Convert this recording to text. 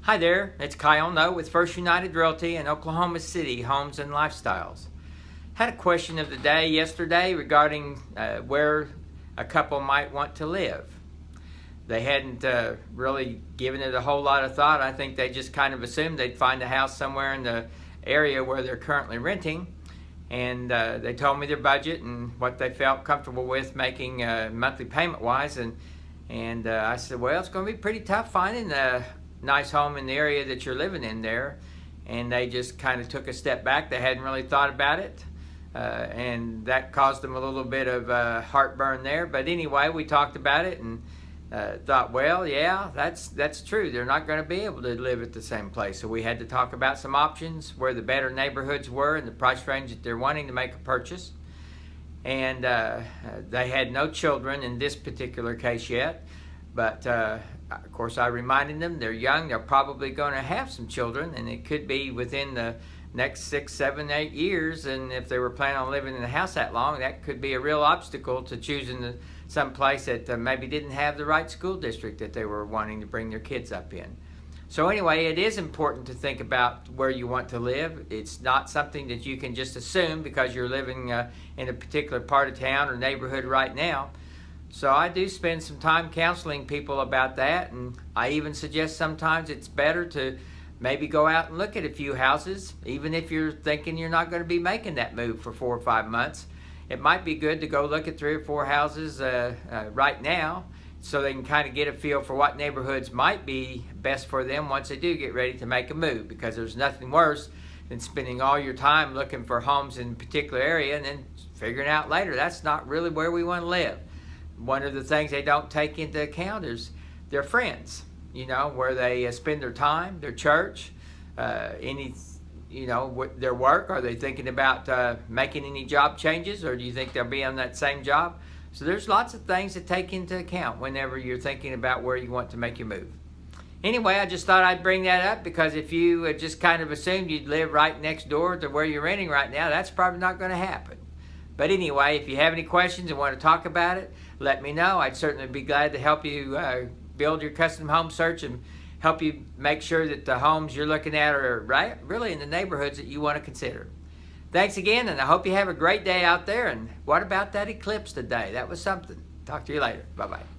Hi there, it's Kyle No with First United Realty in Oklahoma City Homes and Lifestyles. Had a question of the day yesterday regarding where a couple might want to live. They hadn't really given it a whole lot of thought. I think they just kind of assumed they'd find a house somewhere in the area where they're currently renting, and they told me their budget and what they felt comfortable with making monthly payment wise, and I said, well, it's going to be pretty tough finding a nice home in the area that you're living in there. And they just kind of took a step back. They hadn't really thought about it, and that caused them a little bit of heartburn there. But anyway, we talked about it and thought, well, yeah, that's true. They're not going to be able to live at the same place. So we had to talk about some options where the better neighborhoods were and the price range that they're wanting to make a purchase. And they had no children in this particular case yet, but of course I reminded them they're young, they're probably going to have some children, and it could be within the next 6, 7, 8 years, and if they were planning on living in the house that long, that could be a real obstacle to choosing some place that maybe didn't have the right school district that they were wanting to bring their kids up in. So anyway, it is important to think about where you want to live. It's not something that you can just assume because you're living in a particular part of town or neighborhood right now. So I do spend some time counseling people about that, and I even suggest sometimes it's better to maybe go out and look at a few houses, even if you're thinking you're not going to be making that move for 4 or 5 months. It might be good to go look at 3 or 4 houses right now, so they can kind of get a feel for what neighborhoods might be best for them once they do get ready to make a move, because there's nothing worse than spending all your time looking for homes in a particular area and then figuring out later that's not really where we want to live. One of the things they don't take into account is their friends, where they spend their time, their church, their work. Are they thinking about making any job changes, or do you think they'll be on that same job? So there's lots of things to take into account whenever you're thinking about where you want to make your move. Anyway, I just thought I'd bring that up because if you just kind of assumed you'd live right next door to where you're renting right now, that's probably not going to happen. But anyway, if you have any questions and want to talk about it, let me know. I'd certainly be glad to help you build your custom home search and help you make sure that the homes you're looking at are really in the neighborhoods that you want to consider. Thanks again, and I hope you have a great day out there. And what about that eclipse today? That was something. Talk to you later. Bye-bye.